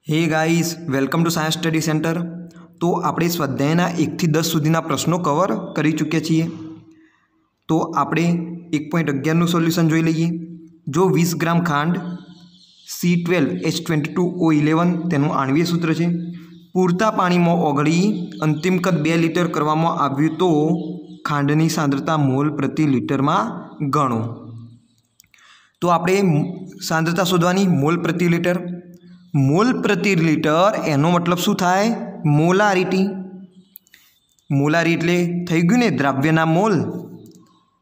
Hey guys, welcome to science study centre. तो આપણે સ્વાધ્યાયના 1 થી 10 સુધીના પ્રશ્નો કવર કરી ચૂક્યા છીએ। તો આપણે 1.11 નું સોલ્યુશન જોઈ લઈએ। જો 20 ગ્રામ ખાંડ C12H22O11 તેનું આણ્વીય સૂત્ર છે, પૂરતા પાણીમાં ઓગળી અંતિમ કદ 2 લિટર કરવામાં આવ્યું તો ખાંડની સાંદ્રતા મોલ પ્રતિ લિટરમાં ગણો। તો આપણે સાંદ્રતા શોધવાની મોલ પ્રતિ લિટર। मोल प्रति लीटर एनो मतलब शू थाय मोलारिटी। मोलारी एटले थई गयुं ने द्राव्यना मोल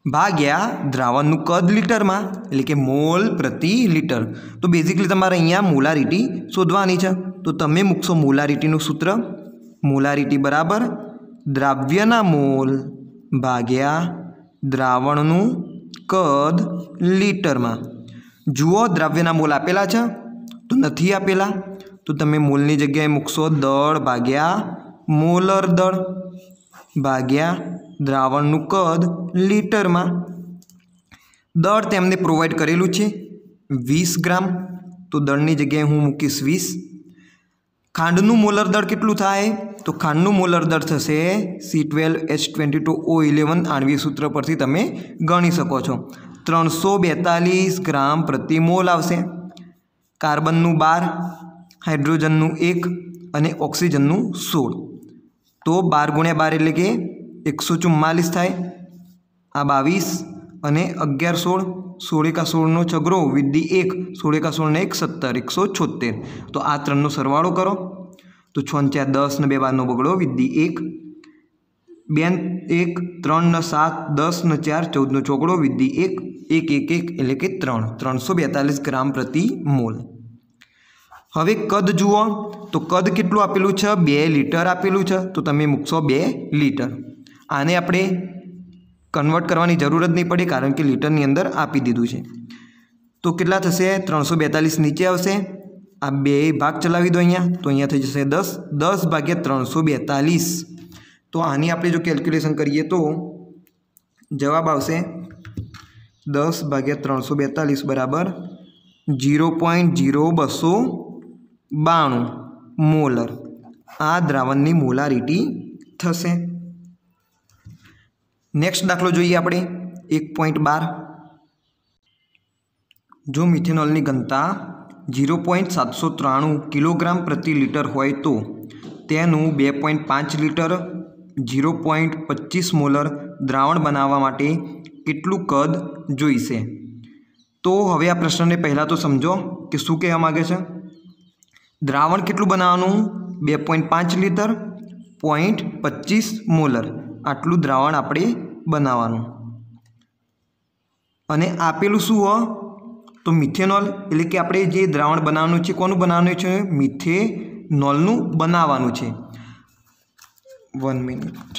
भाग्या द्रावणनुं कद लीटर में एटले के मोल प्रति लीटर। तो बेसिकली तमारे अहींया मोलारिटी शोधवानी छे। तो तमे मूकशो मोलारिटीनुं सूत्र, मोलारिटी बराबर द्राव्यना मोल भाग्या द्रावणनुं कद लीटर में। जुओ द्राव्यना मोल आपेला छे तो नहीं आपेला, तो तमे मोलनी जग्याए मूकशो दळ भाग्या मोलर दळ भाग्या द्रावणनुं कद लीटर में। दळ तेमने प्रोवाइड करेलुं छे 20 ग्राम, तो दळनी जग्याए हूँ मूकीश 20। खांडनुं मोलर दळ केटलुं थाय? तो खांडनुं मोलर दळ थशे C12H22O11 आणवीय सूत्र परथी तमे गणी शको छो। 342 ग्राम प्रति मोल आवशे। कार्बननु 12, हाइड्रोजननु 1 અને ऑक्सीजननु 16। तो 12 × 12 એટલે કે 144 थाय। आ 22 અને 11 16, 16 × 16 નો છગડો વિધિ 1, 16 × 16 ને 1 17, 176। तो आ 3 નો સરવાળો કરો तो 6 4 10 ને 2 12 નો બગડો વિધિ 1, 2 1 3 ને 7 10 ને 4 14 નો ચોકડો વિધિ 1 1 1 1 એટલે કે 3, 342 ग्राम प्रति मोल। हवे कद जुओ तो कद केटलुं आपेलुं छे? 2 लीटर आपेलुं छे, तो तमे मूकशो 2 लीटर। आने आपणे कन्वर्ट करवानी जरूरत नहीं पड़े कारण के लीटरनी अंदर आपी दीधुं छे। तो केटला थशे? 342 नीचे आवशे, आ 2 भाग चलावी दो अहींया, तो अहींया थई जशे 10, 10 भाग्या 342। तो आनी आपणे जो केल्क्युलेशन करीए तो जवाब आवशे 10 भाग्या 342 बराबर 0.0292 मोलर। आ द्रावणनी मोलारिटी थशे। नेक्स्ट दाखलो जोईए आपणे 1.12। जो मिथेनॉलनी घनता 0.793 किलोग्राम प्रति लीटर होय तो तेनुं 2.5 लीटर 0.25 मोलर द्रावण बनावा माटे केटलुं कद जोईशे। तो हवे आ प्रश्न ने पहला तो समझो कि शू कहेवा मांगे छे। द्रावण केटलुं बनाववानुं? 2.5 लीटर 0.25 मोलर आटलुं द्रावण आपणे बनाववानुं। अने आपेलुं शुं हो? तो मिथेनॉल एटले कि आपणे जे द्रावण बनाववानुं छे कोनुं बनाववानुं छे? मिथेनॉलनुं बनाववानुं छे। 1 मिनिट।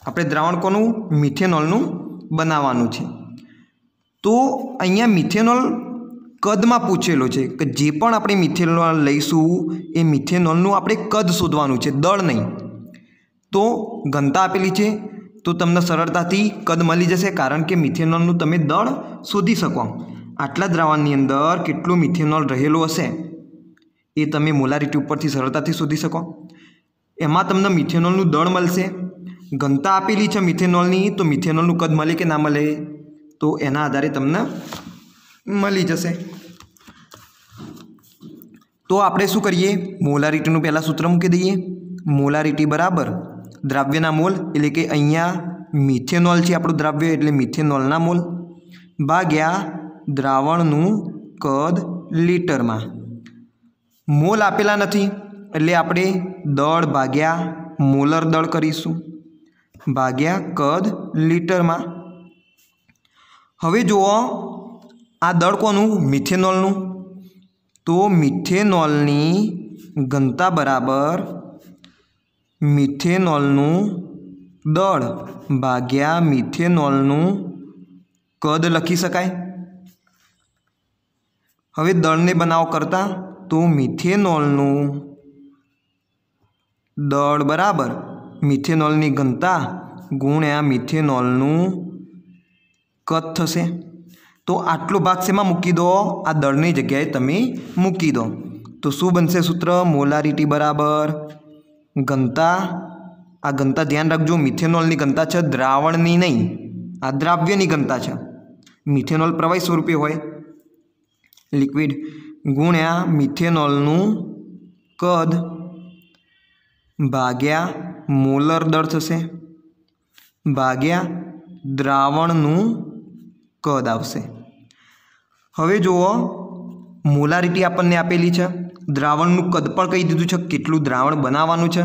આપણે દ્રાવણ કોનું? મિથેનોલનું બનાવવાનું છે। તો અહીંયા મિથેનોલ કદમાં પૂછેલો છે કે જે પણ આપણે મિથેનોલ લઈશું એ મિથેનોલનું આપણે કદ શોધવાનું છે, દળ નહીં। તો ઘનતા આપેલી છે તો તમને સરળતાથી કદ મળી જશે કારણ કે મિથેનોલનું તમે દળ શોધી શકો। આટલા દ્રાવણની અંદર કેટલું મિથેનોલ રહેલું હશે એ તમે મોલારિટી ઉપરથી સરળતાથી શોધી શકો। એમાં તમને મિથેનોલનું દળ મળશે। घनता आपेली है मिथेनॉलनी, तो मिथेनॉलनु कद मळे के ना मळे तो एना आधारे तमने मळी जशे। तो आपणे शुं करीए? मोलारिटीनुं पहेला सूत्र मूकी दईए। मोलारिटी बराबर द्राव्यना मोल एटले के अहींया मिथेनॉल छे आपणुं द्राव्य एटले मिथेनॉलना मोल भाग्या द्रावणनुं कद लीटर में। मोल आपेला नथी एटले आपणे दळ भाग्या मोलर दळ करीशुं भाग्या कद लीटर में। हवे जुओ आ दळ कोनु? मिथेनॉलनु। तो मिथेनॉलनी घनता बराबर मिथेनॉलनु दळ भाग्या मिथेनॉलनु कद लखी शकाय। हवे दळने बनाव करता तो मिथेनॉलनु दळ बराबर मिथेनॉलनी घनता गुण्या मिथेनॉलनु कद थशे। तो आटलो भाग शेमां मूकी दो? आ दळनी जग्याए तमे मूकी दो। तो शुं बनशे सूत्र मोलारिटी बराबर घनता। आ घनता ध्यान रखो मिथेनॉलनी घनता है द्रावणनी नहीं, आ द्राव्यनी घनता है। मिथेनॉल प्रवाही स्वरूपे होय लिक्विड गुण्या मिथेनॉलनु कद भाग्या मोलर दर थशे भाग्या द्रावणनु कद आवशे। हवे जुओ मोलारिटी आपणने आपेली छे, द्रावणनु कद पण कही दीधुं छे केटलुं द्रावण बनाववानुं छे।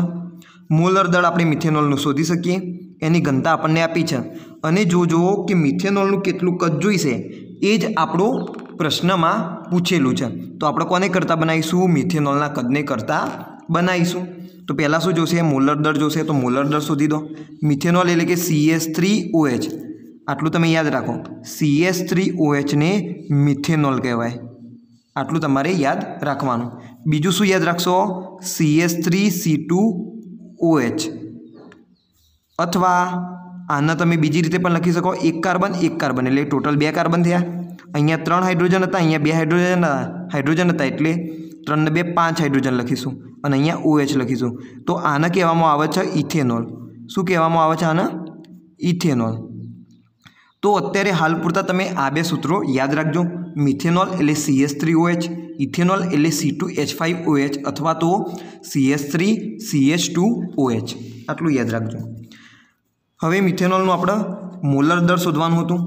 मोलर दर आपणे मिथेनॉलनु शोधी सकीए, एनी घनता आपणने आपी छे अने जोजो कि मिथेनॉलनु केटलुं कद जोईशे ए ज आपणो प्रश्नमां पूछेलुं छे। तो આપણે કોને કરતા બનાવીશું? મિથેનોલના કદને કરતા બનાવીશું। તો પહેલાં શું જોશે? મોલર દર જોશે। તો મોલર દર શોધી દો। મિથેનોલ એટલે કે CH3OH, આટલું તમે યાદ રાખો। CH3OH ને મિથેનોલ કહેવાય, આટલું તમારે યાદ રાખવાનું। બીજું શું યાદ રાખશો? CH3C2OH, અથવા આને તમે બીજી રીતે પણ લખી શકો, એક કાર્બન એટલે ટોટલ 2 કાર્બન થયા। અહીંયા 3 હાઇડ્રોજન હતા, અહીંયા 2 હાઇડ્રોજન હતા એટલે 3 ને 2 5 હાઇડ્રોજન લખીશું અને અહીંયા OH લખીશું। તો આને કહેવામાં આવે છે ઇથેનોલ। શું કહેવામાં આવે છે આને? ઇથેનોલ। તો અત્યારે હાલ પૂરતા તમે આ બે સૂત્રો યાદ રાખજો। મિથેનોલ એટલે CH3OH, ઇથેનોલ એટલે C2H5OH અથવા તો CH3CH2OH, આટલું યાદ રાખજો। હવે મિથેનોલનું આપણે મોલર દર શોધવાનું હતું।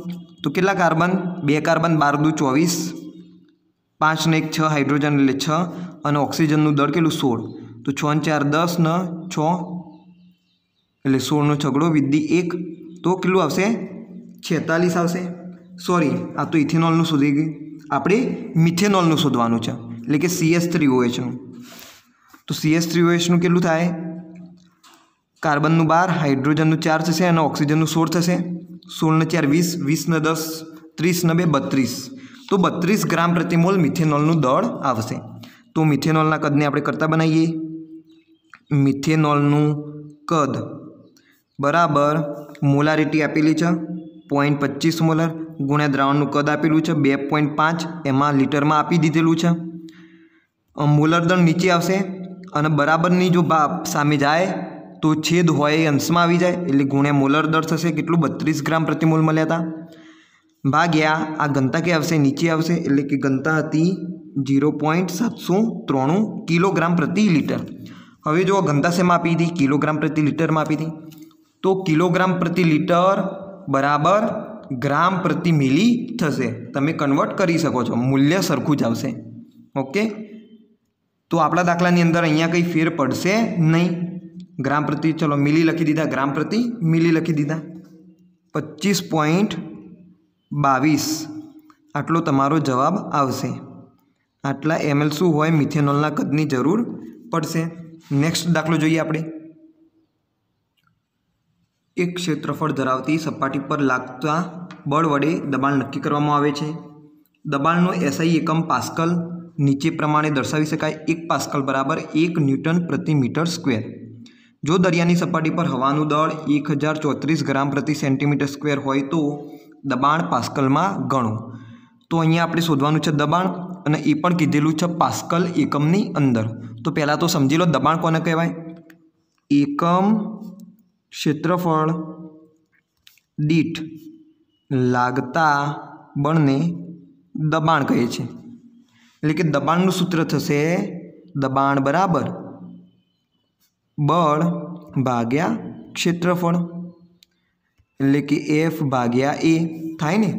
तो કેટલા કાર્બન? 2 કાર્બન 12 દુ 24, 5 ને 1 6 હાઇડ્રોજન એટલે 6 અને ઓક્સિજનનું દળ કેટલું? 16। તો 6 ને 4 10 ને 6 એટલે 16 નો છગડો વિધિ 1, તો કેટલું આવશે? 46 આવશે। सॉरी आ तो इथेनॉलનું શોધી ગઈ, આપણે મિથેનોલનું શોધવાનું છે એટલે કે CH3OH નું। તો CH3OH નું કેટલું થાય? કાર્બનનું 12, હાઇડ્રોજનનું 4 થશે અને ઓક્સિજનનું 16 થશે। 16 ને 4 20, 20 ને 10 30 ને 2 32, तो 32 ग्राम प्रति मोल मिथेनॉलનું દળ આવશે। તો મિથેનોલના કદને આપણે કરતા બનાવીએ। મિથેનોલનું કદ બરાબર મોલારિટી આપેલી છે 0.25 મોલર ગુણ્યા દ્રાવણનું કદ આપેલું છે 2.5, એમાં લીટરમાં આપી દીધેલું છે। મોલર દળ નીચે આવશે અને બરાબરની જો સામે જાય तो छेद होय अंश में आवी जाए એટલે गुण्या मोलर दर थशे केटलुं 32 ग्राम प्रति मोल मळ्या था भाग्या आ घनता के आवशे नीचे आवशे એટલે કે घनता हती 0.793 किलोग्राम प्रति लीटर। हवे जो घनता से आपी थी किलोग्राम प्रति लीटर में आपी थी, तो किलोग्राम प्रति लीटर बराबर ग्राम प्रति मिली थशे। तमे कन्वर्ट करी सको छो, मूल्य सरखुं ज आवशे। ओके, तो आपणा दाखलानी अंदर अहींया कंई फेर पड़शे नहीं। ग्राम प्रति चलो मिली लखी दीधा, ग्राम प्रति मिली लखी दीधा। 25.22 आटलो तमारो जवाब आवशे। आटला ml शुं होय मिथेनॉलना कदनी जरूर पड़शे। नेक्स्ट दाखलो जोईए आपणे। एक क्षेत्रफळ धरावती सपाटी पर लागता बळ वडे दबाण नक्की करवामां आवे छे। दबाणनो SI एकम पास्कल नीचे प्रमाणे दर्शावी शकाय। 1 पास्कल बराबर 1 न्यूटन प्रति मीटर स्क्वेर। जो दरियानी सपाटी पर हवानुं दळ 1034 ग्राम प्रति सेंटीमीटर स्क्वेर होय तो दबाण पास्कल में गणो। तो अहींया आपणे शोधवानुं छे दबाण अने ए पण कीधेलुं छे पास्कल एकमनी अंदर। तो पहला तो समजी लो दबाण कोने कहेवाय? एकम क्षेत्रफळ दीठ लागता बळने दबाण कहे छे। એટલે કે દબાણનું સૂત્ર થશે દબાણ બરાબર बळ भाग्या क्षेत्रफळ એટલે કે F ભાગ્યા A થાય ને।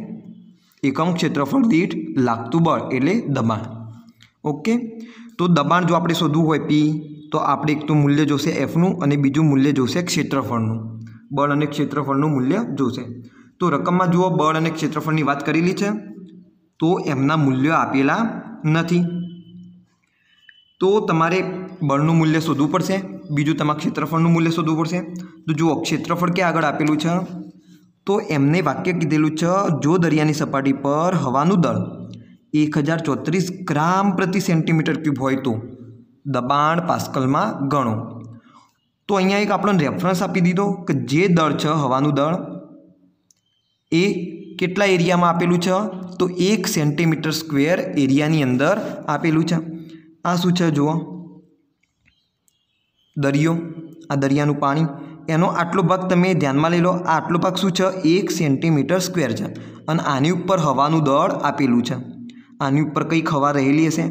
એકમ ક્ષેત્રફળ દીઠ લાગતું બળ એટલે દબાણ। ઓકે, તો દબાણ જો આપણે શોધવું હોય P, તો આપણે એક તો મૂલ્ય જોશે Fનું અને બીજું મૂલ્ય જોશે ક્ષેત્રફળનું। બળ અને ક્ષેત્રફળનું મૂલ્ય જોશે। તો રકમમાં જુઓ બળ અને ક્ષેત્રફળની વાત કરેલી છે, તો એમના મૂલ્યો આપેલા નથી। तो तमारे बळनुं मूल्य शोधवुं पड़शे, बीजुं तमारे क्षेत्रफळनुं मूल्य शोधवुं पड़शे। तो जुओ क्षेत्रफळ के आगळ आपेलुं छे, तो एमने वाक्य कीधेलुं छे जो दरियानी सपाटी पर हवानुं दळ 1034 ग्राम प्रति सेंटीमीटर क्यूब होय तो दबाण पास्कल में गणो। तो अहींया एक आपणे रेफरन्स आपी दीधो कि जे दळ छे हवानुं दळ ए केटला एरिया में आपेलुं छे, तो 1 सेंटीमीटर स्क्वेर एरियानी अंदर आपेलुं छे। आ शुं छे जुओ दरियो, आ दरियानुं पाणी, एनो आटलो भाग तमे ध्यानमां लई लो। आ आटलो भाग शुं छे 1 सेंटीमीटर स्क्वेर छे अने आनी उपर हवानुं दळ आपेલું छे। आनी उपर कईक हवा रहेली हशे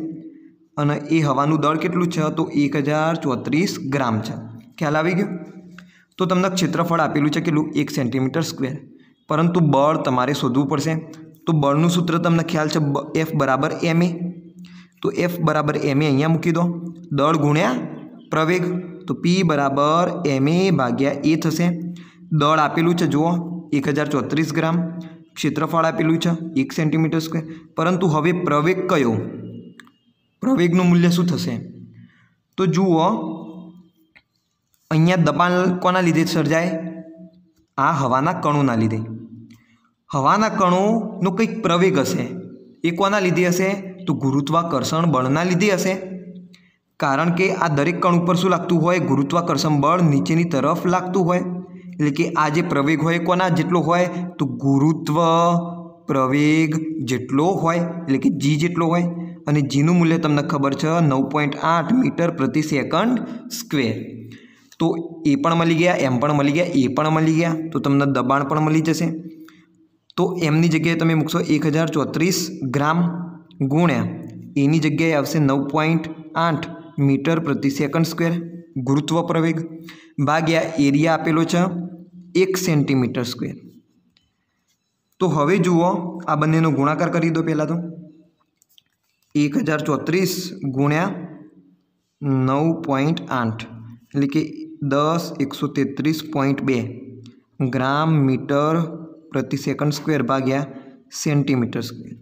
अने ए हवानुं दळ केटલું छे तो 1034 ग्राम छे। ख्याल आवी गयो? तो तमने क्षेत्रफळ आपेલું छे केटલું 1 सेंटीमीटर स्क्वेर, परंतु बळ तमारे शोधवुं पड़शे। तो बळनुं सूत्र तमने ख्याल छे F बराबर ma। तो F बराबर ma अहींया मूकी दो, दळ गुण्या प्रवेग, तो P बराबर ma भाग्या a थशे। दळ आपेલું छे जुओ 1034 ग्राम, क्षेत्रफळ आपेલું छे 1 सेंटीमीटर स्क्वेर, परंतु हवे प्रवेग कयो? प्रवेगनुं मूल्य शुं थशे? तो जुओ अहींया दबाण कोना लीधे सर्जाय? आ हवाना कणोना लीधे। हवाना कणोनो कंईक प्रवेग हशे, ए कोना लीधे हशे? तो गुरुत्वाकर्षण बळना लीधे हशे। कारण के आ दरेक कण उपर शुं लागतुं होय? गुरुत्वाकर्षण बळ नीचेनी तरफ लागतुं होय। एटले के आ जे प्रवेग होय कोना जेटलो होय? तो गुरुत्व प्रवेग जेटलो होय, एटले के जी जेटलो होय। अने जीनुं मूल्य तमने खबर छे 9.8 मीटर प्रति सेकंड स्क्वेर। तो ए पण मळी गया, एम पण मळी गया, ए पण मळी गया, तो तमने दबाण पण मळी जशे। तो एमनी जग्याए तमे मूकशो 1034 ग्राम गुण्या एनी जग्याए आवशे 9.8 मीटर प्रति सेकंड स्क्वेर गुरुत्व प्रवेग भाग्या एरिया आपेलो छे 1 सेंटीमीटर स्क्वेर। तो हवे जुओ आ बंनेनो गुणाकार करी दो। पहला तो 1034 गुण्या 9.8 एटले के 10 133.2 ग्राम मीटर प्रति सेकंड स्क्वेर भाग्या सेंटीमीटर स्क्वेर।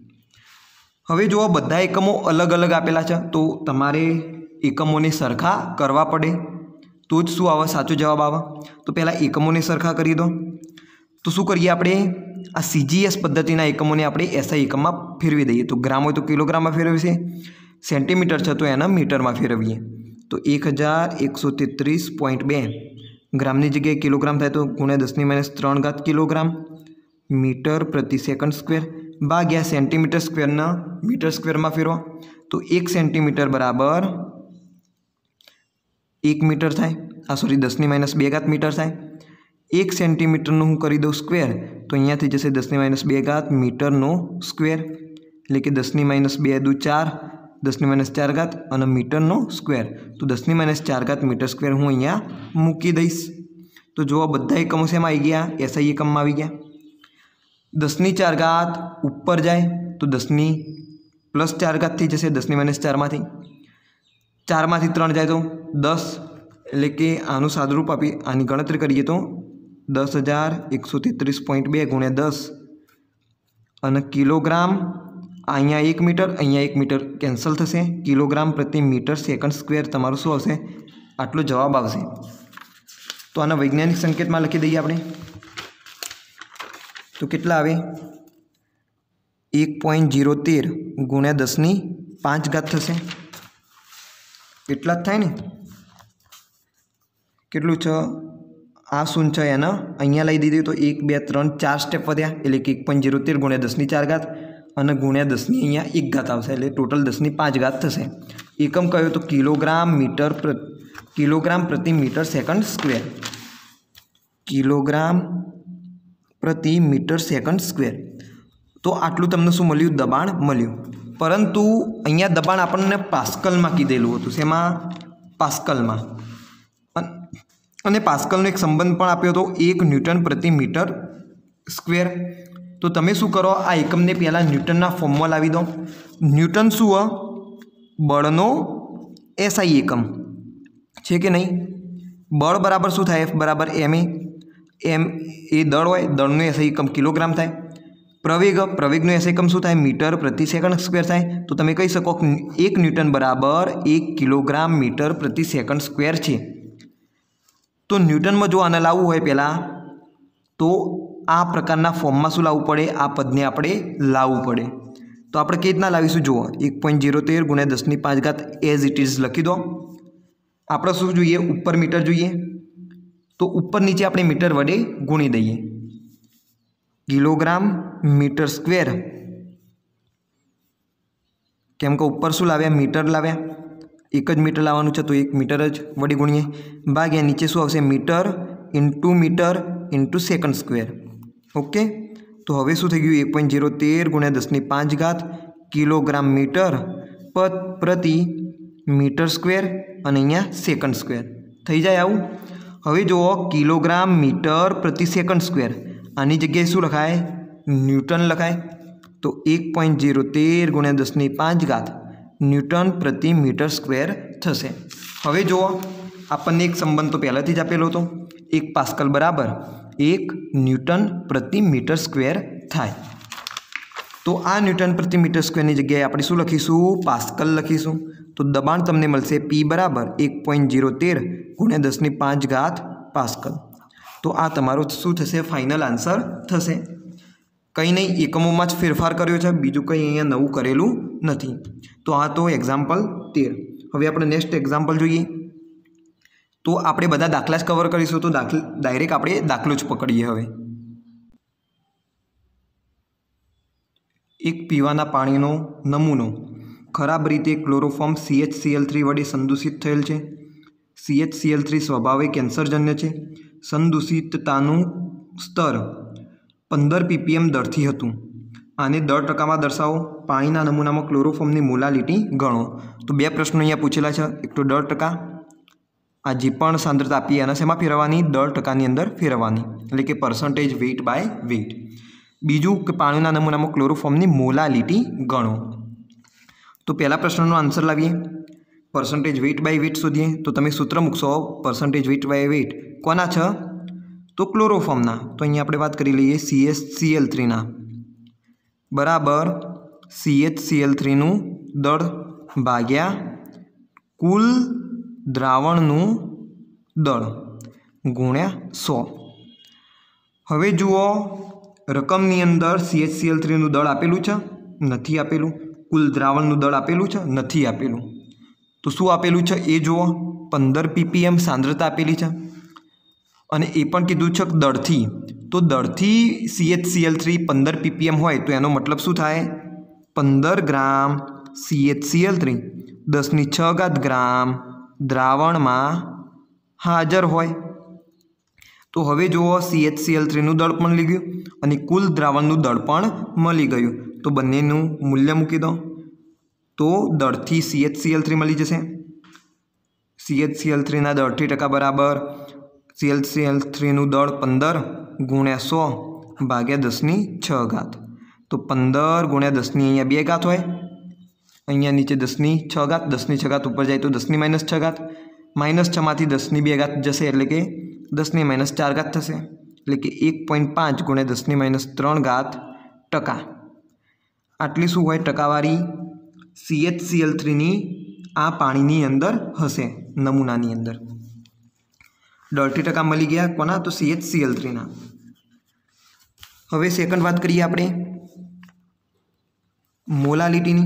हवे जो बधा एकमों अलग अलग आपेला छे तो तमारे एकमोने सरखा करवा पड़े तो ज शुं आवे साचो जवाब आवे। तो पहला एकमोने सरखा करी दो। तो शुं करीए आपणे आ CGS पद्धतिना एकमोने आपणे SI एकममां फेरवी दईए। तो ग्राम होय तो किलोग्राममां फेरवीशे, सेंटीमीटर छे तो एने मीटरमां फेरवीए। तो 1133.2 ग्रामनी जग्याए किलोग्राम थाय तो गुण्या 10⁻³ किलोग्राम मीटर प्रति सेकंड स्क्वेर भाग्या सेंटीमीटर स्क्वेरना मीटर स्क्वेरमां फेरવો। तो 1 सेंटीमीटर बराबर 1 मीटर थाय, आ सॉरी 10⁻² मीटर थाय। 1 सेंटीमीटरનું હું કરી દઉં સ્ક્વેર તો અહીંયાથી જશે 10⁻² મીટરનો સ્ક્વેર એટલે કે 10⁻² દુ 4 10⁻⁴ અને મીટરનો સ્ક્વેર તો 10⁻⁴ મીટર સ્ક્વેર હું અહીંયા મૂકી દઈશ। તો જો બધા એકમો શેમાં આવી ગયા? SI એકમમાં આવી ગયા। 10⁴ ઉપર જાય તો 10⁻+4 થઈ જશે 10⁻⁴ માંથી 4 માંથી 3 જાય તો 10 એટલે કે આનું સાદુરૂપ આપી આની ગણતરી કરીએ તો 10,133.2 ગુણ્યા 10 અને કિલોગ્રામ અહીંયા 1 મીટર અહીંયા 1 મીટર કેન્સલ થશે કિલોગ્રામ પ્રતિ મીટર સેકન્ડ સ્ક્વેર તમારું શું આવશે? આટલો જવાબ આવશે। તો આના વૈજ્ઞાનિક સંકેતમાં લખી દઈએ આપણે તો કેટલા આવે? 1.013 ગુણ્યા 10⁵ થશે એટલા જ થાય ને? કેટલું છે? आ शून्य है एना अहींया लई दीधुं तो 1 2 3 4 स्टेप वध्या एटले कि 1.013 गुण्या 10⁴ અને ગુણ્યા 10ની અહીંયા 1 આવશે એટલે ટોટલ 10⁵ થશે। એકમ કયો તો કિલોગ્રામ પ્રતિ મીટર સેકન્ડ સ્ક્વેર કિલોગ્રામ પ્રતિ મીટર સેકન્ડ સ્ક્વેર। તો આટલું તમને શું મળ્યું? દબાણ મળ્યું। પરંતુ અહીંયા દબાણ આપણને પાસ્કલમાં કીધેલું હતું। શેમાં? પાસ્કલમાં। અને પાસ્કલનો એક સંબંધ પણ આપ્યો હતો 1 ન્યૂટન પ્રતિ મીટર સ્ક્વેર। તો તમે શું કરો? આ એકમને પહેલાં ન્યૂટનના ફોર્મમાં લાવી દો। ન્યૂટન શું હોય? બળનો SI એકમ છે કે નહીં? બળ બરાબર શું થાય? F બરાબર ma। એમ એ દળ હોય, દળનો SI એકમ કિલોગ્રામ થાય। પ્રવેગનો SI એકમ શું થાય? મીટર પ્રતિ સેકન્ડ સ્ક્વેર થાય। તો તમે કહી શકો 1 ન્યૂટન બરાબર 1 કિલોગ્રામ મીટર પ્રતિ સેકન્ડ સ્ક્વેર છે। तो न्यूटन में जो आने लावू होय पहला तो आ प्रकारना फॉर्म में शू लावू पड़े? आ पदने आपणे लावू पड़े। तो आपणे केवी रीतना लावीशुं? जुओ 1.013 गुण्या 10⁵ एज इट इज लखी दो। आपणे शुं जोईए? उपर मीटर जोईए तो उपर नीचे आपणे मीटर वडे गुणी दईए। किलोग्राम मीटर स्क्वेर केम के उपर शू लाव्या? मीटर लाव्या एक ज मीटर लाववानुं छे तो 1 मीटर ज वडे गुणीए भाग्या नीचे शुं आवशे metre into second square. Okay तो हवे शुं थई गयुं 1.013 गुण्या 10⁵ किलोग्राम मीटर प्रति मीटर स्क्वेर अने अहींया सेकंड स्क्वेर थई जाय आवुं। हवे जुओ किलोग्राम मीटर प्रति सेकंड स्क्वेर आनी जग्याए शुं लखाय न्यूटन लखाय तो 1.013 गुण्या 10⁵ न्यूटन प्रति मीटर स्क्वेर थशे। हवे जुओ आपने एक संबंध तो पहलाथी ज आपेलो हतो 1 पास्कल बराबर 1 न्यूटन प्रति मीटर स्क्वेर थाय। तो आ न्यूटन प्रति मीटर स्क्वेर जगह आप शू लखीशू पास्कल लखीशू। तो दबाण तमने मळशे P बराबर 1.013 गुण्या 10⁵ पास्कल। तो आ तमारो शू थशे फाइनल आंसर थशे। कई नहीं एकमों में ज फेरफार कर्यो छे बीजू कई अहींया नवुं करेलू नथी। तो आ तो एक्जाम्पल 13। हवे आपणे नेक्स्ट एक्जाम्पल जोईए। तो आपणे बधा दाखला ज कवर करीशुं तो डायरेक्ट आपणे दाखलो ज पकड़ीए। हवे एक पीवाना पाणीनो नमूनो खराब रीते क्लोरोफॉर्म CHCl3 वडे संदूषित थयेल छे। CHCl3 स्वभावे केन्सरजन्य छे। संदूषिततानुं स्तर 15 ppm दरथी हतुं। आने दर टकामां दर्शावो। पाणीना नमूनामां क्लोरोफॉर्मनी मोलालिटी गणो। तो बे प्रश्नो अहींया पूछेला छे। एक तो दर टका आ जे पण सांद्रता आपी एना शेमां फेरववानी दर टकानी अंदर फेरववानी एटले के परसेंटेज वेट बाय वेट। बीजू के पाणीना नमूनामां क्लोरोफॉर्मनी मोलालिटी गणो। तो पहला प्रश्ननो आंसर लावीए परसेंटेज वेट बाय वेट शोधीए। तो तमे सूत्र मूकशो परसेंटेज वेट बाय वेट कोना छ तो क्लोरोफॉर्मना। तो अहींया आपणे वात करी लईए CHCl3 ना बराबर CHCl3 નું દળ ભાગ્યા કુલ દ્રાવણનું દળ ગુણ્યા 100। હવે જુઓ રકમની અંદર CHCl3 નું દળ આપેલું છે નથી આપેલું। કુલ દ્રાવણનું દળ આપેલું છે નથી આપેલું। તો શું આપેલું છે એ જુઓ 15 ppm સાંદ્રતા આપેલી છે અને એ પણ કીધું છે દળથી। तो दरथी CHCl3 15 ppm होय तो एनो मतलब शू थाय 15 ग्राम CHCl3 10⁶ ग्राम द्रावण में हाजर होय। तो हवे जुओ CHCl3 નું દળ પણ મળી ગયું અને કુલ દ્રાવણનું દળ પણ મળી ગયું। તો બંનેનું મૂલ્ય મૂકી દો તો દળથી CHCl3 મળી જશે। CHCl3 ના દળથી ટકા બરાબર CHCl3 નું દળ 15 गुण्या 100 भाग्या 10⁶। तो 15 गुण्या 10 अहींया 2 घात होय अहींया नीचे 10⁶ 10⁶ ऊपर जाए तो 10⁻⁶ -6 मांथी 10⁻2 घात जशे एटले के 10⁻4 थशे एटले के 1.5 गुण्या 10⁻3 टका। आटली शुं होय टकावारी CHCl3 नी आ पाणीनी अंदर हशे नमूनानी अंदर। दळथी टका मळी गया कोना तो CHCl3 ना। हवे सेकंड बात करिए आपणे मोलालिटीनी।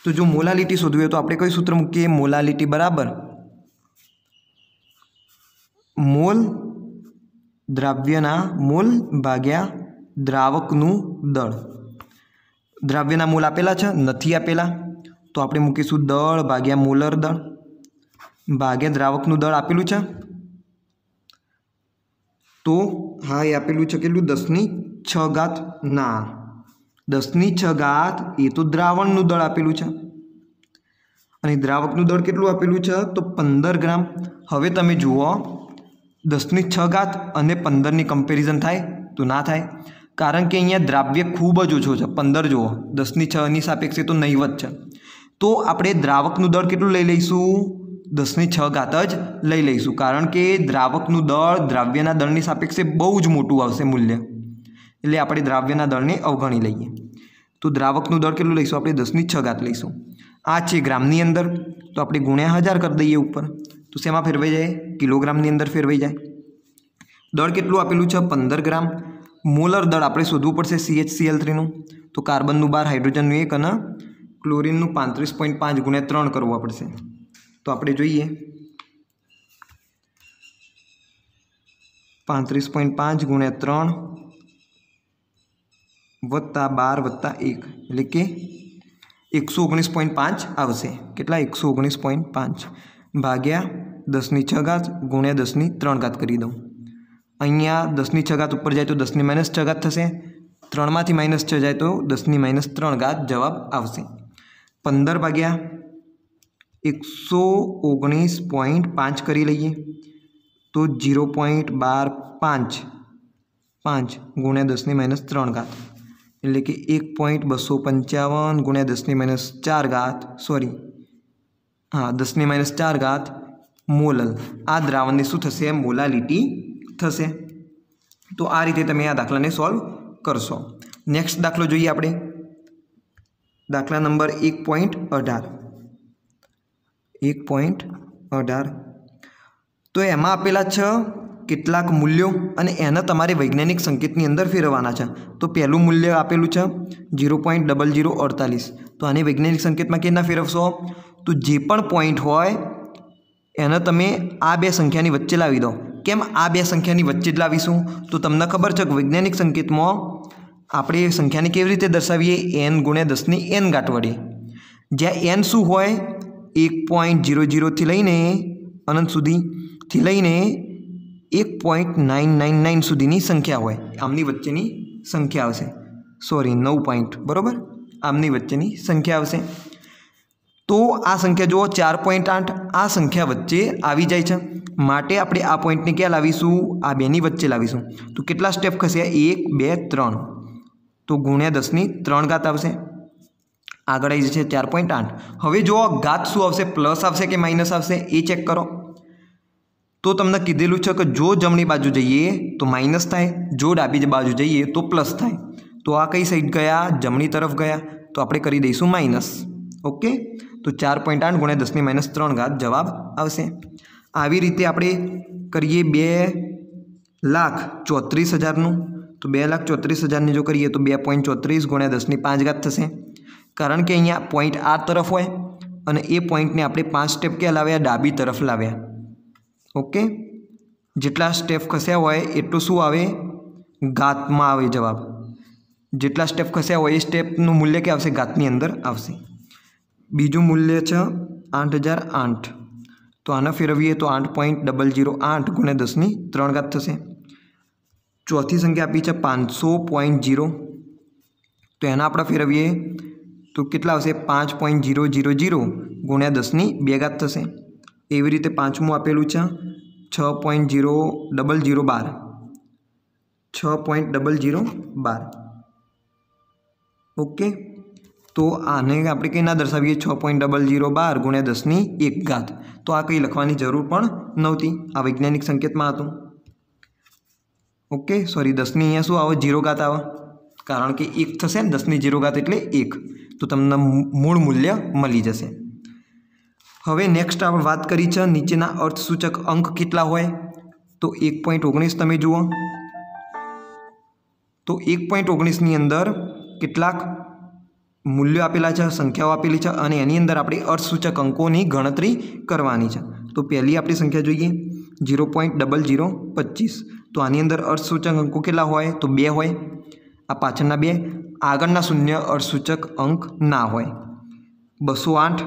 तो जो मोलालिटी शोधवी तो आपणे कई सूत्र मूकीए मोलालिटी बराबर मोल द्राव्यना मोल भाग्या द्रावकનું દળ। द्राव्यना मोल आपेला छे नथी आपेला तो आपणे मूकीशुं दळ भाग्या मोलर दळ भाग्या द्रावकનું દળ आपेલું छे। तो हाँ ये आपेलू है केटलू 10⁶ ना 10⁶ ये तो द्रावणનું દળ आपेलू है અને દ્રાવકનું દળ કેટલું આપેલું છે તો 15 ગ્રામ। હવે તમે જુઓ 10⁶ અને 15 ની કમ્પેરિઝન થાય તો ના થાય કારણ કે અહીંયા દ્રાવ્ય ખૂબ જ ઓછો છે 15 જુઓ 10⁶ ની સાપેક્ષે તો નહીવત છે। તો આપણે દ્રાવકનું દળ કેટલું લઈ લઈશું 10⁶ જ લઈ લઈશું કારણ કે દ્રાવકનું દળ દ્રાવ્યના દળની સાપેક્ષે બહુ જ મોટું આવશે મૂલ્ય એટલે આપણે દ્રાવ્યના દળને અવગણી લઈએ। તો દ્રાવકનું દળ કેટલું લઈશું આપણે 10⁶ લઈશું। आ है ग्रामनी अंदर तो आप गुण्या 1000 कर दईए ऊपर तो शेमा फेरवाई जाए किलोग्रामनी अंदर फेरवाई जाए। दळ केटलुं आपेलुं छे 15 ग्राम। मोलर दळ आपणे शोधवुं पड़शे CHCl3 नुं तो कार्बननुं 12 हाइड्रोजननुं 1 अने क्लोरीननुं 35.5 गुण्या 3 करवा पड़शे। तो आपणे जोईए 35.5 गुण्या 3 वत्ता 12 वत्ता 1 एटले के 119.5 આવશે। કેટલા? 119.5 ભાગ્યા 10 ની 6 ઘાત ગુણ્યા 10 ની 3 ઘાત કરી દઉં। અહીંયા 10 ની 6 ઘાત ઉપર જાય તો 10 ની -6 ઘાત થશે। 3 માંથી -6 જાય તો 10 ની -3 ઘાત જવાબ આવશે। 15 ભાગ્યા 119.5 કરી લઈએ તો 0.125 ગુણ્યા 10 ની -3 ઘાત એટલે કે 1.255 ગુણ્યા 10 ની -4 ઘાત 10 ની -4 ઘાત મોલલ આ દ્રાવણની શું થશે? મોલાલિટી થશે। તો આ રીતે તમે આ દાખલાને સોલ્વ કરશો। નેક્સ્ટ દાખલો જોઈએ આપણે। દાખલા નંબર 1.18 તો એમાં આપેલા છે કેટલાક મૂલ્યો અને એને તમારે વૈજ્ઞાનિક સંકેતની અંદર ફેરવવાના છે। તો પહેલું મૂલ્ય આપેલું છે 0.0048 તો આને વૈજ્ઞાનિક સંકેતમાં કેના ફેરવશો? તો જે પણ પોઈન્ટ હોય એને તમે આ બે સંખ્યાની વચ્ચે લાવી દો। કેમ આ બે સંખ્યાની વચ્ચે જ લાવીશું? તો તમને ખબર છે કે વૈજ્ઞાનિક સંકેતમાં આપણે સંખ્યાને કેવી રીતે દર્શાવીએ? n ગુણ્યા 10 ની n ઘાત વડે, જ્યાં n શું હોય? 1.00 થી લઈને અનંત સુધીથી લઈને 1.999 સુધીની સંખ્યા હોય, આમની વચ્ચેની સંખ્યા આવશે। 9 પોઈન્ટ બરાબર, આમની વચ્ચેની સંખ્યા આવશે। તો આ સંખ્યા જુઓ 4.8 આ સંખ્યા વચ્ચે આવી જાય છે, માટે આપણે આ પોઈન્ટને ક્યાં લાવીશું? આ બેની વચ્ચે લાવીશું। તો કેટલા સ્ટેપ ખસે? 1 2 3 તો ગુણ્યા 10 ની 3 ઘાત આવશે। આગળ આવી જશે 4.8। હવે જો ઘાત શું આવશે? પ્લસ આવશે કે માઇનસ આવશે એ ચેક કરો। તો તમને કીધેલું છે કે જો જમણી બાજુ જઈએ તો માઇનસ થાય, જો ડાબી બાજુ જઈએ તો પ્લસ થાય। તો આ કઈ સાઈડ ગયા? જમણી તરફ ગયા, તો આપણે કરી દઈશું માઇનસ। ઓકે, તો 4.8 ગુણ્યા 10 ની -3 ઘાત જવાબ આવશે। આવી રીતે આપણે કરીએ 2,34,000નું તો 2,34,000 જો કરીએ તો 2.34 ગુણ્યા 10 ની 5 ઘાત થશે। કારણ કે અહીંયા પોઈન્ટ આ તરફ હોય અને એ પોઈન્ટને આપણે 5 સ્ટેપ ક્યાં લાવ્યા? ડાબી તરફ લાવ્યા। ઓકે, જેટલા સ્ટેપ ખસ્યા હોય એટલું શું આવે? ઘાતમાં આવે જવાબ। જેટલા સ્ટેપ ખસ્યા હોય એ સ્ટેપનું મૂલ્ય ક્યાં આવશે? ઘાતની અંદર આવશે। બીજું મૂલ્ય છે 8,008 તો આને ફેરવીએ તો 8.008 ગુણ્યા 10 ની 3 ઘાત થશે। ચોથી સંખ્યા આપી છે 500.0 તો એના આપણે ફેરવીએ તો કેટલા આવશે? 5.000 ગુણ્યા 10 ની 2 ઘાત થશે। એવી રીતે પાંચમું આપેલું છે 6.0012 ઓકે, તો આને આપણે કંઈ ના દર્શાવીએ 6.0012 ગુણ્યા 10 ની 1 ઘાત તો આ કંઈ લખવાની જરૂર પણ નહોતી, આ વૈજ્ઞાનિક સંકેતમાં હતું। ઓકે, 10 ની અહીંયા શું આવે? 0 ઘાત આવે, કારણ કે 1 થશે ને 10 ની 0 ઘાત એટલે 1, તો તમને મૂળ મૂલ્ય મળી જશે। હવે નેક્સ્ટ આપણે વાત કરી છે નીચેના અર્થસૂચક અંક કેટલા હોય? તો 1.19 તમે જુઓ તો 1.19 ની અંદર કેટલાક મૂલ્યો આપેલા છે, સંખ્યાઓ આપેલી છે અને એની અંદર આપણે અર્થસૂચક અંકોની ગણતરી કરવાની છે। તો પહેલી આપણી સંખ્યા જોઈએ 0.0025 તો આની અંદર અર્થસૂચક અંકો કેટલા હોય? તો 2 હોય, આ પાછળના 2, આગળના શૂન્ય અર્થસૂચક અંક ના હોય। 208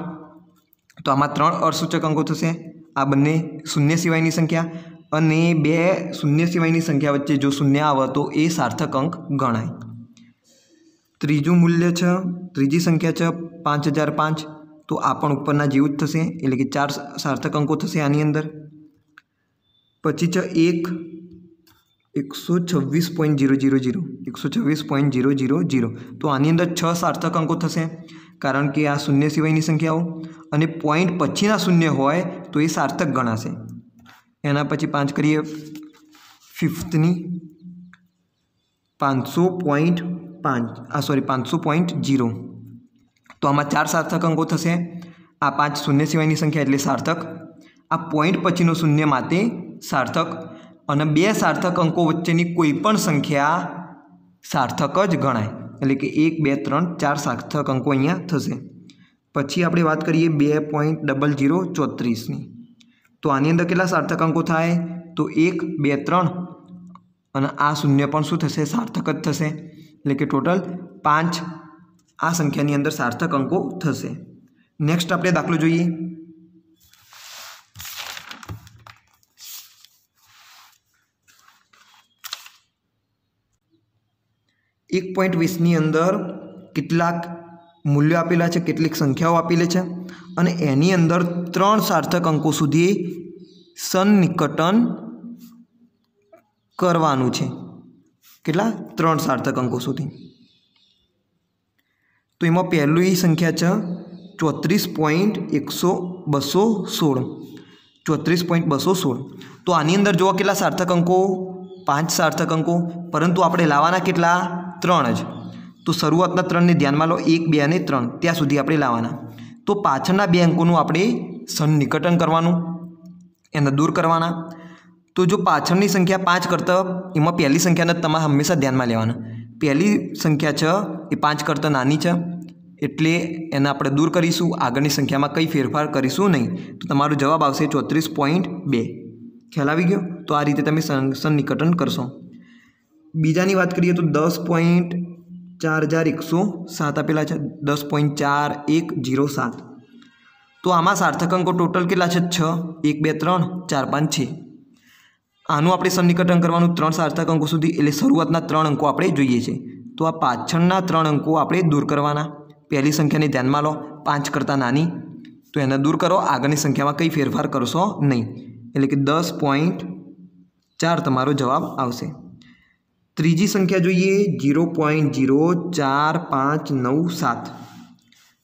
તો આમાં 3 અર્થસૂચક અંકો થશે, આ બંને શૂન્ય સિવાયની સંખ્યા અને 2 શૂન્ય સિવાયની સંખ્યા વચ્ચે જો શૂન્ય આવે તો એ સાર્થક અંક ગણાય। ત્રીજું મૂલ્ય છે, ત્રીજી સંખ્યા છે 5005 તો આ પણ ઉપરના જેવું જ થશે, એટલે કે 4 સાર્થક અંકો થશે આની અંદર। પછી છે 126.000 તો આની અંદર 6 સાર્થક અંકો થશે, કારણ કે આ શૂન્ય સિવાયની સંખ્યાઓ અને પોઈન્ટ પછીના શૂન્ય હોય તો એ સાર્થક ગણાશે। એના પછી 5 કરીએ 5thની 500.0 તો આમાં 4 સાર્થક અંકો થશે, આ 5 શૂન્ય સિવાયની સંખ્યા એટલે સાર્થક, આ પોઈન્ટ પછીનો શૂન્ય માટે સાર્થક અને 2 સાર્થક અંકો વચ્ચેની કોઈ પણ સંખ્યા સાર્થક જ ગણાય, એટલે કે 1 2 3 4 સાર્થક અંકો અહીંયા થશે। પછી આપણે વાત કરીએ 2.0034ની તો આની અંદર કેટલા સાર્થક અંકો થાય? તો 1 2 3 અને આ શૂન્ય પણ શું થશે? સાર્થક જ થશે, એટલે કે ટોટલ 5 आ संख्यानी अंदर सार्थक अंको थशे। नेक्स्ट आपणे दाखलो जोईए। 1.20 ની અંદર કેટલાક મૂલ્યો આપેલા છે, કેટલીક સંખ્યાઓ આપેલી છે અને એની અંદર 3 સાર્થક અંકો સુધી સન્નિકટન કરવાનું છે। કેટલા? 3 સાર્થક અંકો સુધી। તો એમાં પહેલી સંખ્યા છે 34.216। 34.216। તો આની અંદર જો કેટલા સાર્થક અંકો? 5 સાર્થક અંકો, પરંતુ આપણે લાવવાના કેટલા? 3 જ। તો શરૂઆતના 3 ને ધ્યાનમાં લો, 1 2 અને 3 ત્યાં સુધી આપણે લાવવાના। તો પાછળના 2 અંકોનું આપણે સન્નિકટન કરવાનું, એને દૂર કરવાના। તો જો પાછળની સંખ્યા 5 કરતાં એમાં પહેલી સંખ્યાને તમારે હંમેશા ધ્યાનમાં લેવાના। પહેલી સંખ્યા છે એ 5 કરતાં નાની છે એટલે એને આપણે દૂર કરીશું, આગળની સંખ્યામાં કંઈ ફેરફાર કરીશું નહીં। તો તમારો જવાબ આવશે 34.2। ખ્યાલ આવી ગયો? તો આ રીતે તમે સન્નિકટન કરશો। બીજાની વાત કરીએ તો 10.4107 આપેલા છે, 10.4107। તો આમાં સાર્થક અંકો ટોટલ કેટલા છે? 6। 1 2 3 4 5 6। આનું આપણે સન્નિકટન કરવાનું 3 સાર્થક અંકો સુધી, એટલે શરૂઆતના 3 અંકો આપણે જોઈએ છે। તો આ પાછળના 3 અંકો આપણે દૂર કરવાના। પહેલી સંખ્યાને ધ્યાનમાં લો, 5 કરતાં નાની, તો એને દૂર કરો, આગળની સંખ્યામાં કંઈ ફેરફાર કરશો નહીં, એટલે કે 10.4 તમારો જવાબ આવશે। ત્રીજી સંખ્યા જોઈએ 0.04597।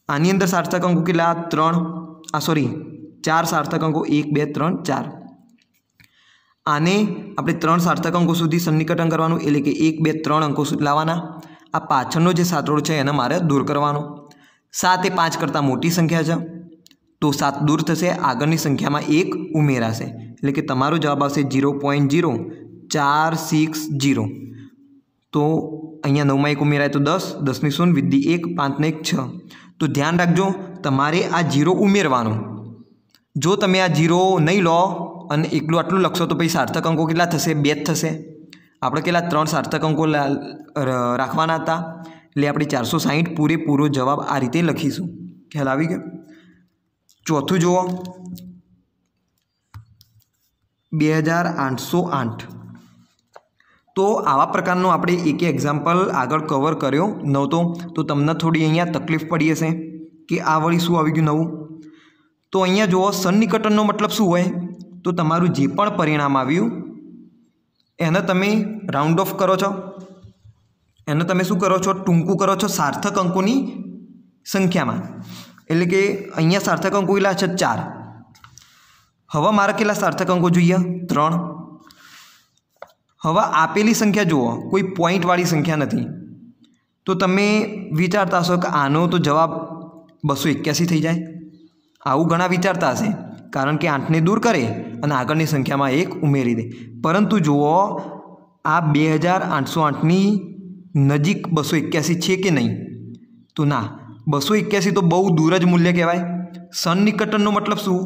આની અંદર સાર્થક અંકો કેટલા? 4 સાર્થક અંકો, 1 2 3 4। આને આપણે 3 સાર્થક અંકો સુધી સન્નિકટન કરવાનું, એટલે કે 1 2 3 અંકો સુધી લાવવાના। આ પાછળનો જે સાતરોડ છે એને મારે દૂર કરવાનો। 7 એ 5 કરતાં મોટી સંખ્યા છે, તો 7 દૂર થશે, આગળની સંખ્યામાં 1 ઉમેરાશે, એટલે કે તમારો જવાબ આવશે 0.0460। તો અહીંયા 9માં 1 ઉમેરાય તો 10, 10 ની 0, વિધિ 1, 5 ને 1 6। તો ધ્યાન રાખજો, તમારે આ 0 ઉમેરવાનો। જો તમે આ 0 નહીં લો અને એકલું આટલું લખશો તો પછી સાર્થક અંકો કેટલા થશે? 2 જ થશે। આપણે કેટલા? 3 સાર્થક અંકો રાખવાના હતા, એટલે આપણે 460 પૂરેપૂરો જવાબ આ રીતે લખીશું। ખ્યાલ આવી ગયો? ચોથું જુઓ 2808। તો આવા પ્રકારનો આપણે એક એક્ઝામ્પલ આગળ કવર કર્યો નહોતો, તો તમને થોડી અહીંયા તકલીફ પડી હશે કે આ વળી શું આવી ગયું નવું। તો અહીંયા જુઓ, સન્નિકટનનો મતલબ શું હોય? તો તમારું જે પણ પરિણામ આવ્યું એને તમે રાઉન્ડ ઓફ કરો છો, એને તમે શું કરો છો? ટૂંકું કરો છો સાર્થક અંકોની સંખ્યામાં। એટલે કે અહીંયા સાર્થક અંકો કેટલા છે? 4। હવે મારે કેટલા સાર્થક અંકો જોઈએ? 3। હવે આપેલી સંખ્યા જુઓ, કોઈ પોઈન્ટવાળી સંખ્યા નથી, તો તમે વિચારતા હશો કે આનો તો જવાબ 281 થઈ જાય, આવું ઘણા વિચારતા હશે, કારણ કે 8ને દૂર કરે અને આગળની સંખ્યામાં 1 ઉમેરી દે। પરંતુ જુઓ, આ 2808ની નજીક 281 છે કે નહીં? તો ના, 281 તો બહુ દૂર જ મૂલ્ય કહેવાય। સન્નિકટનનો મતલબ શું?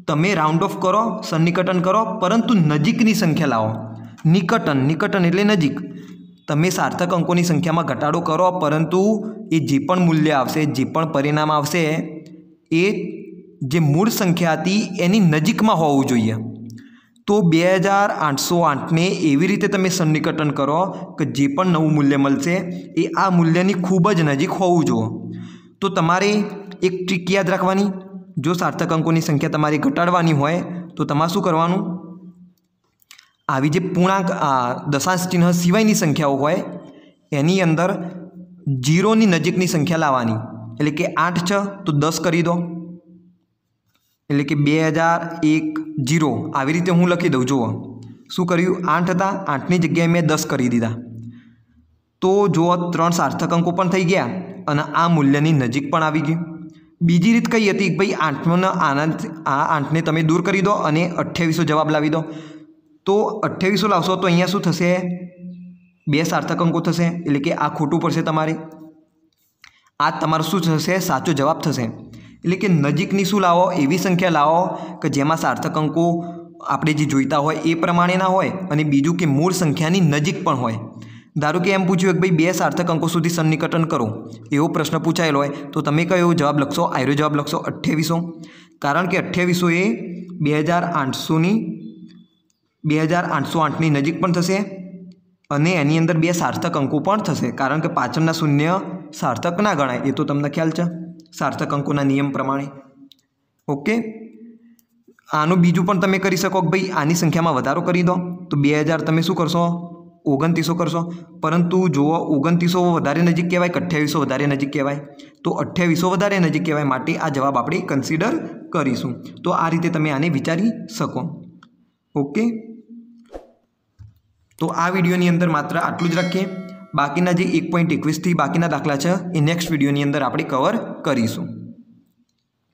તમે રાઉન્ડ ઓફ કરો, સન્નિકટન કરો, પરંતુ નજીકની સંખ્યા લાવો। નિકટન એટલે નજીક। તમે સાર્થક અંકોની સંખ્યામાં ઘટાડો કરો, પરંતુ એ જે પણ મૂલ્ય આવશે, જે પણ પરિણામ આવશે, એ જે મૂળ સંખ્યા હતી એની નજીકમાં હોવું જોઈએ। તો 2808ને એવી રીતે તમે સન્નિકટન કરો કે જે પણ નવું મૂલ્ય મળશે એ આ મૂલ્યની ખૂબ જ નજીક હોવું જોઈએ। તો તમારે એક ટ્રીક યાદ રાખવાની, જો સાર્થક અંકોની સંખ્યા તમારે ઘટાડવાની હોય તો તમારે શું કરવાનું? આવી જે પૂર્ણાંક દશાંશ ચિહ્ન સિવાયની સંખ્યાઓ હોય એની અંદર 0ની નજીકની સંખ્યા લાવવાની। એટલે કે 8 છે તો 10 કરી દો, એટલે કે 2010 આવી રીતે હું લખી દઉં। જુઓ શું કર્યું? 8 હતા, 8ની જગ્યાએ મેં 10 કરી દીધા। તો જુઓ, 3 સાર્થક અંકો પણ થઈ ગયા અને આ મૂલ્યની નજીક પણ આવી ગયું। બીજી રીત કઈ હતી? ભાઈ 8ને તમે દૂર કરી દો અને 2800 જવાબ લાવી દો। તો 2800 લાવશો તો અહીંયા શું થશે? 2 સાર્થક અંકો થશે, એટલે કે આ ખોટું પડશે તમારે। આ તમારું શું થશે? સાચો જવાબ થશે। એટલે કે નજીકની શું લાવો? એવી સંખ્યા લાવો કે જેમાં સાર્થક અંકો આપણે જે જોઈતા હોય એ પ્રમાણેના હોય, અને બીજું કે મૂળ સંખ્યાની નજીક પણ હોય। धारो कि एम पूछ्યું कि भाई बे सार्थक अंको सुधी सन्निकटन करो एवो प्रश्न पूछायेलो होय तो तमे कयो जवाब लखशो? आयरो जवाब लखशो 2800, कारण के 2800 ए 2808 ની નજીક પણ થશે અને એની અંદર બે સાર્થક અંકો પણ થશે, કારણ કે પાછળના શૂન્ય સાર્થક ના ગણાય, એ તો તમને ખ્યાલ છે સાર્થક અંકોના નિયમ પ્રમાણે. ઓકે, આનું બીજું પણ તમે કરી શકો કે ભાઈ આની સંખ્યામાં વધારો કરી દો તો 2000 તમે શું કરશો? 2900 કરશો. પરંતુ જુઓ 2900 વધારે નજીક કહેવાય કે 2800 વધારે નજીક કહેવાય? તો 2800 વધારે નજીક કહેવાય, માટે આ જવાબ આપણે કન્સિડર કરીશું. તો આ રીતે તમે આને વિચારી શકો. ઓકે, તો આ વિડીયોની અંદર માત્ર આટલું જ રાખીએ. બાકીના જે 1.21 થી બાકીના દાખલા છે એ નેક્સ્ટ વિડીયોની અંદર આપણે કવર કરીશું.